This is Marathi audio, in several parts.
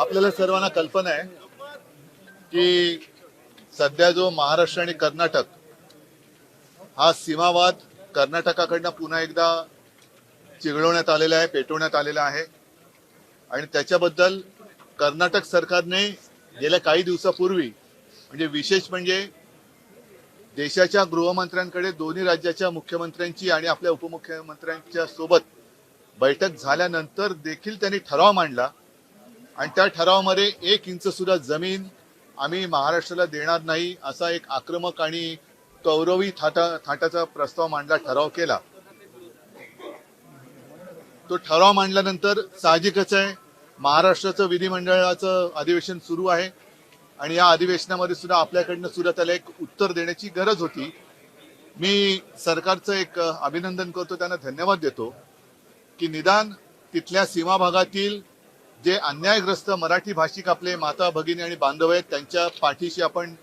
आपल्याला सर्वांना कल्पना आहे की सध्या जो महाराष्ट्र आणि कर्नाटक हा सीमावाद कर्नाटकाकडनं पुन्हा एकदा चिघळवण्यात आलेला आहे, पेटवण्यात आलेला आहे आणि त्याच्याबद्दल कर्नाटक सरकारने गेल्या काही दिवसापूर्वी म्हणजे विशेष म्हणजे देशाच्या गृहमंत्र्यांकडे दोन्ही राज्याच्या मुख्यमंत्र्यांची आणि आपल्या उपमुख्यमंत्र्यांच्या सोबत बैठक झाल्यानंतर देखील त्यांनी ठराव मांडला आणि त्या ठरावामध्ये 1 इंच सुद्धा जमीन आम्ही महाराष्ट्राला देणार नाही असा एक आक्रमक आणि गौरवी थाटाचा प्रस्ताव मांडला, ठराव केला. तो ठराव मांडल्यानंतर साहजिकच आहे महाराष्ट्राचं विधिमंडळाचं अधिवेशन सुरू आहे आणि या अधिवेशनामध्ये सुद्धा आपल्याकडनं सुद्धा त्याला एक उत्तर देण्याची गरज होती. मी सरकारचं एक अभिनंदन करतो, त्यांना धन्यवाद देतो की निदान तिथल्या सीमा भागातील जे अन्यायग्रस्त मराठी भाषिक आपले माता भगिनी आणि बांधव आहेत त्यांच्या पाठीशी आपण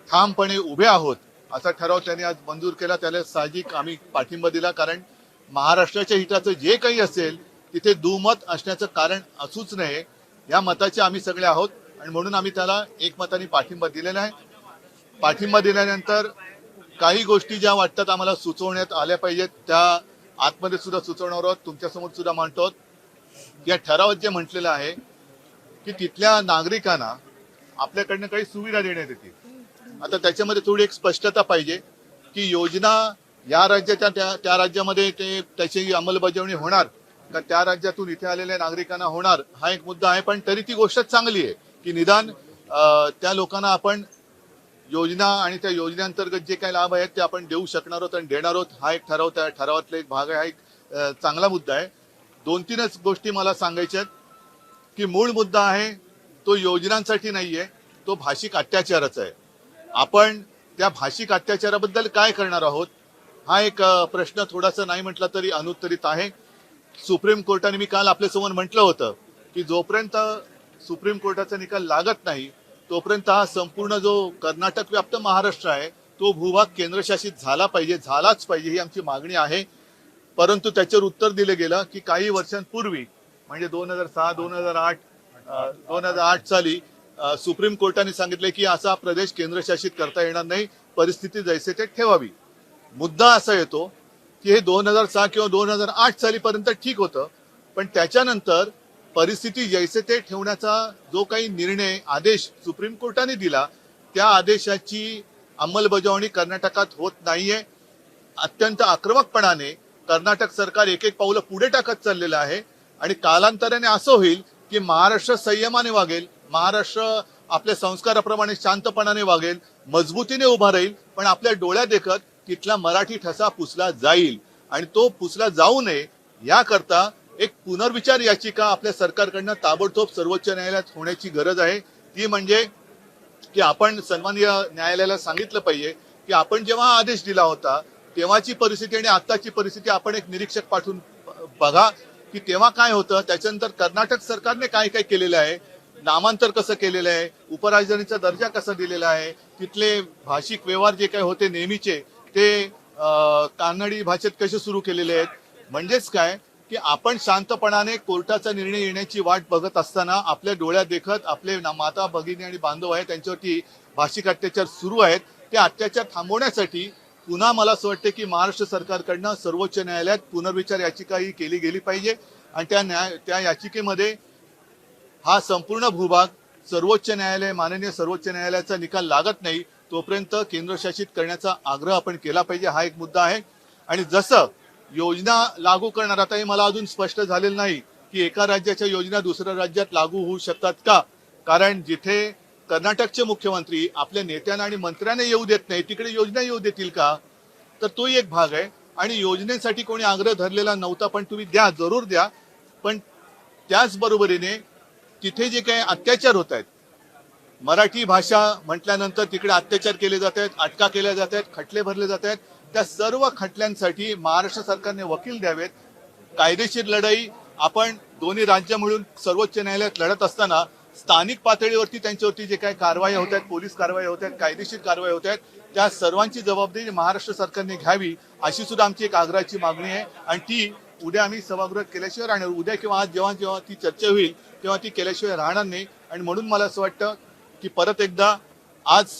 ठामपणे उभे आहोत असा ठराव त्यांनी आज मंजूर केला. त्याला साहजिक आम्ही पाठिंबा दिला, कारण महाराष्ट्राच्या हिताचं जे काही असेल तिथे दुमत असण्याचं कारण असूच नये या मताचे आम्ही सगळे आहोत आणि म्हणून आम्ही त्याला एकमताने पाठिंबा दिलेला आहे. पाठिंबा दिल्यानंतर काही गोष्टी ज्या वाटतात आम्हाला सुचवण्यात आल्या पाहिजेत त्या आतमध्ये सुद्धा सुचवणार आहोत, तुमच्यासमोर सुद्धा मांडतो. या ठरावात जे म्हटलेलं आहे की तिथल्या नागरिकांना आपल्याकडनं काही सुविधा देण्यात येतील. आता त्याच्यामध्ये थोडी एक स्पष्टता पाहिजे की योजना या राज्याच्या त्या राज्यामध्ये त्याची अंमलबजावणी होणार का त्या राज्यातून इथे आलेल्या नागरिकांना होणार हा एक मुद्दा आहे. पण तरी ती गोष्ट चांगली आहे की निदान त्या लोकांना आपण योजना आणि त्या योजनेअंतर्गत जे काही लाभ आहेत ते आपण देऊ शकणार आहोत आणि देणार आहोत. हा एक ठराव त्या ठरावातला एक भाग आहे, हा एक चांगला मुद्दा आहे. 2-3च गोष्टी मला सांगायच्या आहेत की मूळ मुद्दा आहे तो योजनांसाठी नाहीये, तो भाषिक अत्याचाराचा आहे. आपण त्या भाषिक अत्याचाराबद्दल काय करणार आहोत हा एक प्रश्न थोडासा नाही म्हटला तरी अनुत्तरित आहे. सुप्रीम कोर्टाने मी काल आपल्यासमोर म्हटलं होतं की जोपर्यंत सुप्रीम कोर्टाचा निकाल लागत नाही तोपर्यंत हा संपूर्ण जो कर्नाटक व्याप्त महाराष्ट्र आहे तो भूभाग केंद्रशासित झालाच पाहिजे ही आमची मागणी आहे. परंतु त्याच्यावर उत्तर दिलं गेलं की काही वर्षांपूर्वी म्हणजे 2006-2008 साली सुप्रीम कोर्टाने सांगितले की असा प्रदेश केंद्रशासित करता येणार नाही, परिस्थिती जैसे ते ठेवावी. मुद्दा असा येतो की हे 2006 किंवा 2008 सालीपर्यंत ठीक होतं, पण त्याच्यानंतर परिस्थिती जैसे ते ठेवण्याचा जो काही निर्णय आदेश सुप्रीम कोर्टाने दिला त्या आदेशाची अंमलबजावणी कर्नाटकात होत नाहीये. अत्यंत आक्रमकपणाने कर्नाटक सरकार एक पाऊलं पुढे टाकत चाललेलं आहे आणि कालांतराने असं होईल की महाराष्ट्र संयमाने वागेल, महाराष्ट्र आपल्या संस्काराप्रमाणे शांतपणाने वागेल, मजबूतीने उभा राहील, पण आपल्या डोळ्यात देखत तिथला मराठी ठसा पुसला जाईल आणि तो पुसला जाऊ नये याकरता एक पुनर्विचार याचिका आपल्या सरकारकडनं ताबडतोब सर्वोच्च न्यायालयात होण्याची गरज आहे. ती म्हणजे की आपण सन्माननीय न्यायालयाला सांगितलं पाहिजे की आपण जेव्हा आदेश दिला होता तेव्हाची परिस्थिती आणि आत्ताची परिस्थिती आपण एक निरीक्षक पाठवून बघा की तेव्हा काय होतं, त्याच्यानंतर कर्नाटक सरकारने काय काय केलेलं आहे, नामांतर कसं केलेलं आहे, उपराजधानीचा दर्जा कसा दिलेला आहे, तिथले भाषिक व्यवहार जे काही होते नेहमीचे ते कानडी भाषेत कसे सुरू केलेले आहेत. म्हणजेच काय की आपण शांतपणाने कोर्टाचा निर्णय येण्याची वाट बघत असताना आपल्या डोळ्यात देखत आपले माता भगिनी आणि बांधव आहेत त्यांच्यावरती भाषिक अत्याचार सुरू आहेत. ते अत्याचार थांबवण्यासाठी पुन्हा मला असं वाटतं की महाराष्ट्र सरकारकडनं सर्वोच्च न्यायालयात पुनर्विचार याचिका ही केली गेली पाहिजे आणि त्या याचिकेमध्ये हा संपूर्ण भूभाग सर्वोच्च न्यायालय माननीय सर्वोच्च न्यायालयाचा निकाल लागत नाही तोपर्यंत केंद्रशासित करण्याचा आग्रह आपण केला पाहिजे. हा एक मुद्दा आहे. आणि जसं योजना लागू करणार, आता हे मला अजून स्पष्ट झालेलं नाही की एका राज्याच्या योजना दुसऱ्या राज्यात लागू होऊ शकतात का, कारण जिथे कर्नाटकचे मुख्यमंत्री आपल्या नेत्यांना आणि मंत्र्यांना येऊ देत नाही तिकडे योजना येऊ देतील का, तर तोही एक भाग आहे. आणि योजनेसाठी कोणी आग्रह धरलेला नव्हता, पण तुम्ही द्या, जरूर द्या, पण त्याचबरोबरीने तिथे जे काही अत्याचार होत आहेत, मराठी भाषा म्हटल्यानंतर तिकडे अत्याचार केले जात आहेत, अटका केल्या जात आहेत, खटले भरले जात आहेत, त्या सर्व खटल्यांसाठी महाराष्ट्र सरकारने वकील द्यावेत. कायदेशीर लढाई आपण दोन्ही राज्य मिळून सर्वोच्च न्यायालयात लढत असताना स्थानिक पातळीवरती त्यांच्यावरती जे काही कारवाई होत आहेत, पोलीस कारवाई होत आहेत, कायदेशीर कारवाई होत आहेत, त्या सर्वांची जबाबदारी महाराष्ट्र सरकारने घ्यावी अशी सुद्धा आमची एक आग्रहाची मागणी आहे. आणि ती उद्या आम्ही सभागृहात केल्याशिवाय राहणार, उद्या किंवा आज जेव्हा जेव्हा ती चर्चा होईल तेव्हा ती केल्याशिवाय राहणार नाही. आणि म्हणून मला असं वाटतं की परत एकदा आज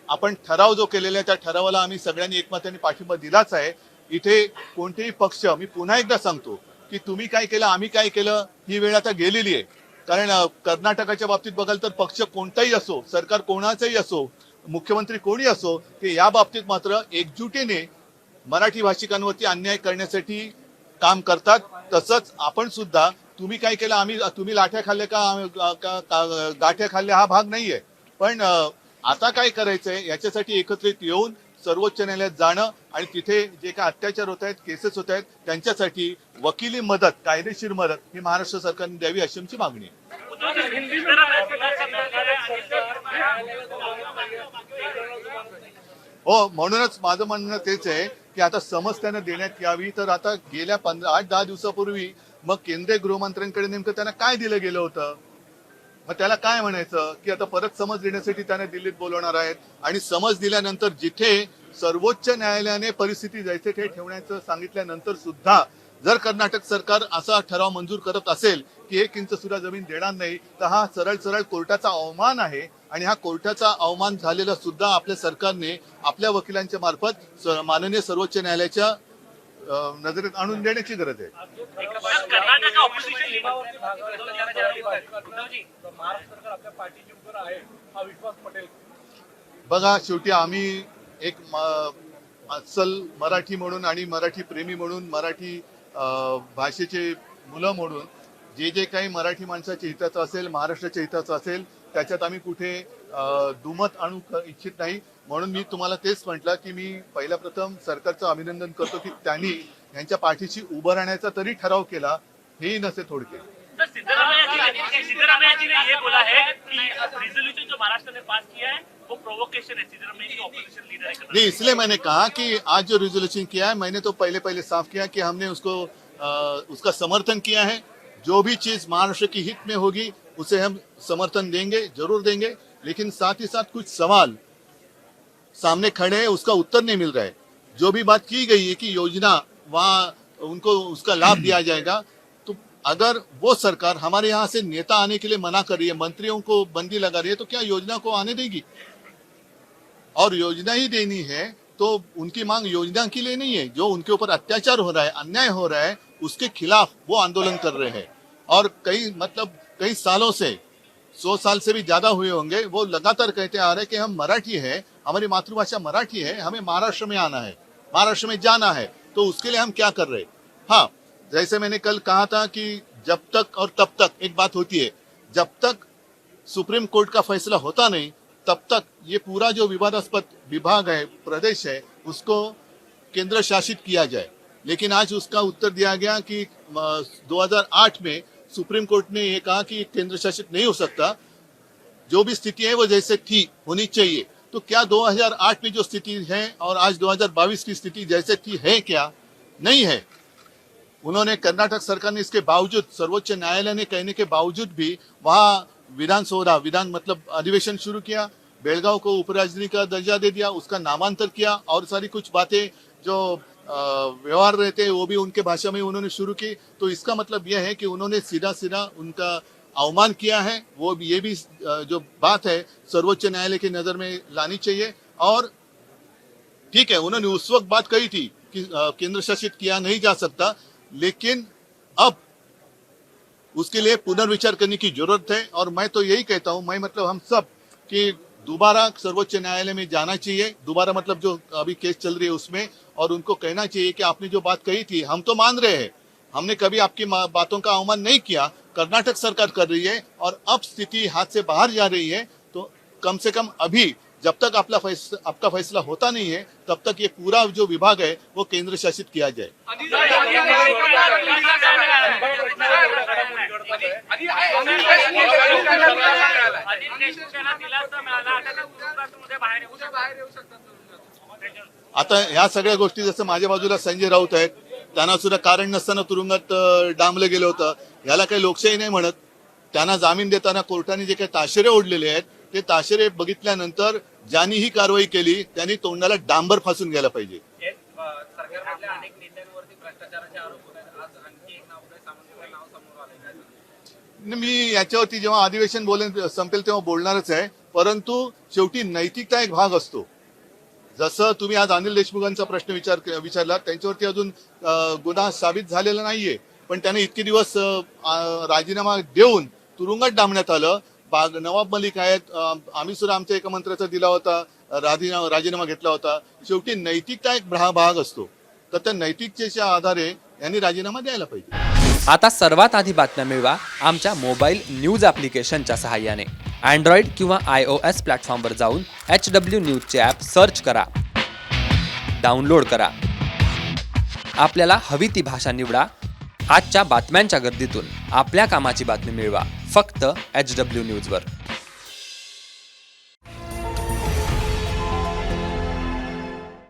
आपण ठराव जो केलेला आहे त्या ठरावाला आम्ही सगळ्यांनी एकमताने पाठिंबा दिलाच आहे. इथे कोणतेही पक्ष, मी पुन्हा एकदा सांगतो की तुम्ही काय केलं आम्ही काय केलं ही वेळ आता गेलेली आहे. कारण कर्नाटकाच्या बाबतीत बघाल तर पक्ष कोणताही असो, सरकार कोणाचंही असो, मुख्यमंत्री कोणी असो, ते या बाबतीत मात्र एकजुटीने मराठी भाषिकांवरती अन्याय करण्यासाठी काम करतात. तसंच आपण सुद्धा, तुम्ही काय केलं तुम्ही लाठ्या खाल्ल्या गाठ्या खाल्ल्या हा भाग नाहीये. पण आता काय करायचंय याच्यासाठी एकत्रित येऊन सर्वोच्च न्यायालयात जाणं आणि तिथे जे काही अत्याचार होत आहेत, केसेस होत आहेत, त्यांच्यासाठी वकिली मदत, कायदेशीर मदत ही महाराष्ट्र सरकारने द्यावी अशी आमची मागणी आहे. हो, म्हणूनच माझं म्हणणं तेच आहे की आता समज त्यांना देण्यात यावी. तर आता गेल्या 8-10 दिवसापूर्वी मग केंद्रीय गृहमंत्र्यांकडे नेमकं त्यांना काय दिलं गेलं होतं, मग त्याला काय म्हणायचं की आता परत समज देण्यासाठी त्यांना दिल्लीत बोलवणार आहेत. आणि समज दिल्यानंतर जिथे सर्वोच्च न्यायालयाने परिस्थिती जैसे ते ठेवण्याचं सांगितल्यानंतर सुद्धा जर कर्नाटक सरकार असा ठराव मंजूर करत असेल की 1 इंच सुद्धा जमीन देणार नाही, तर हा सरळ कोर्टाचा अवमान आहे. आणि हा कोर्टाचा अवमान झालेला सुद्धा आपल्या सरकारने आपल्या वकिलांच्या मार्फत माननीय सर्वोच्च न्यायालयाच्या नजरेत आणून देण्याची गरज आहे. बघा, शेवटी आम्ही एक अस्सल मराठी म्हणून आणि मराठी प्रेमी म्हणून, मराठी भाषेचे मुलं म्हणून जे काही मराठी माणसाच्या हिताचं असेल, महाराष्ट्राच्या हिताचं असेल, त्याच्यात आम्ही कुठे दुमत आणू इच्छित नाही. म्हणून मी तुम्हाला तेच म्हटलं की मी पहिल्या प्रथम सरकारचं अभिनंदन करतो की त्यांनी यांच्या पाठीशी उभं राहण्याचा तरी ठराव केला. हेही नसे थोडके. सिद्धरामैया जी ने ये बोला है कि रेजोल्यूशन जो महाराष्ट्र ने पास किया है वो प्रोवोकेशन है, सिद्धरामैया जी ऑपोजिशन लीडर है। नहीं, इसलिए मैंने कहा कि आज जो रेजोल्यूशन किया है, मैंने तो पहले साफ किया कि हमने उसका समर्थन किया है. जो भी चीज महाराष्ट्र की हित में होगी उसे हम समर्थन देंगे, जरूर देंगे. लेकिन साथ ही साथ कुछ सवाल सामने खड़े हैं, उसका उत्तर नहीं मिल रहा है. जो भी बात की गई है कि योजना वहां उनको उसका लाभ दिया जाएगा, तो अगर वो सरकार हमारे यहाँ से नेता आने के लिए मना कर रही है, मंत्रियों को बंदी लगा रही है, तो क्या योजना को आने देगी? और योजना ही देनी है तो उनकी मांग योजना के लिए नहीं है. जो उनके ऊपर अत्याचार हो रहा है, अन्याय हो रहा है, उसके खिलाफ वो आंदोलन कर रहे हैं. और कई सालों से 100 साल से भी ज्यादा हुए होंगे, वो लगातार कहते आ रहे हैं कि हम मराठी है, हमारी मातृभाषा मराठी है, हमें महाराष्ट्र में आना है, महाराष्ट्र में जाना है. तो उसके लिए हम क्या कर रहे हैं? हाँ, जैसे मैंने कल कहा था कि जब तक और तब तक एक बात होती है, जब तक सुप्रीम कोर्ट का फैसला होता नहीं तब तक ये पूरा जो विवादास्पद विभाग है, प्रदेश है, उसको केंद्र शासित किया जाए. लेकिन आज उसका उत्तर दिया गया कि 2008 में सुप्रीम कोर्ट ने ये कहा कि केंद्र शासित नहीं हो सकता, जो भी स्थिति है वो जैसे थी होनी चाहिए. तो क्या 2008 में जो स्थिति है और आज 2022 की स्थिति जैसे थी है क्या? नहीं है. उन्होंने, कर्नाटक सरकार ने इसके बावजूद, सर्वोच्च न्यायालय ने कहने के बावजूद भी वहां विधान मतलब अधिवेशन शुरू किया, बेलगांव को उपराजधानी का दर्जा दे दिया, उसका नामांतर किया और सारी कुछ बातें जो व्यवहार रहते हैं वो भी उनके भाषा में उन्होंने शुरू की. तो इसका मतलब यह है कि उन्होंने सीधा उनका अवमान किया है. वो ये भी जो बात है सर्वोच्च न्यायालय की नजर में लानी चाहिए. और ठीक है, उन्होंने उस वक्त बात कही थी कि केंद्र शासित किया नहीं जा सकता, लेकिन अब उसके लिए पुनर्विचार करने की जरूरत है. और मैं तो यही कहता हूं, मैं मतलब हम सब, कि दोबारा सर्वोच्च न्यायालय में जाना चाहिए, दोबारा मतलब जो अभी केस चल रही है उसमें, और उनको कहना चाहिए कि आपने जो बात कही थी हम तो मान रहे हैं, हमने कभी आपकी बातों का अवमान नहीं किया, कर्नाटक सरकार कर रही है और अब स्थिति हाथ से बाहर जा रही है, तो कम से कम अभी जब तक आपका फैसला होता नहीं है तब तक ये पूरा जो विभाग है वो केंद्र शासित किया जाए. आता ह्या सगळ्या गोष्टी, जसं माझ्या बाजूला संजय राऊत आहेत, त्यांना सुद्धा कारण नसताना तुरुंगात डांबलं गेलं होतं. याला काही लोकशाही नाही म्हणत. त्यांना जामीन देताना कोर्टाने जे काही ताशेरे ओढलेले आहेत ते ताशेरे बघितल्यानंतर ज्यांनी ही कारवाई केली त्यांनी तोंडाला डांबर फासून घ्यायला पाहिजे. सरकारमधल्या अनेक नेत्यांवरती भ्रष्टाचाराचे आरोप होत आहेत. आज मी याच्यावरती जेव्हा अधिवेशन संपेल तेव्हा बोलणारच आहे, परंतु शेवटी नैतिकता एक भाग असतो. जसं तुम्ही आज अनिल देशमुखांचा प्रश्न विचारला, त्यांच्यावरती अजून गुन्हा साबित झालेला नाहीये, पण त्याने इतके दिवस राजीनामा देऊन तुरुंगात डांबण्यात आलं. नवाब मलिक आहेत, आम्ही सुद्धा आमच्या एका मंत्र्याचा दिला होता, राजीनामा घेतला होता. शेवटी नैतिकता एक भाग असतो, तर त्या नैतिकतेच्या आधारे यांनी राजीनामा द्यायला पाहिजे. आता सर्वात आधी बातम्या मिळवा आमच्या मोबाईल न्यूज ॲप्लिकेशनच्या सहाय्याने. अँड्रॉइड किंवा iOS प्लॅटफॉर्मवर जाऊन HW न्यूजचे ॲप सर्च करा, डाउनलोड करा. आपल्याला हवी ती भाषा निवडा. आजच्या बातम्यांच्या गर्दीतून आपल्या कामाची बातमी मिळवा फक्त HW न्यूजवर.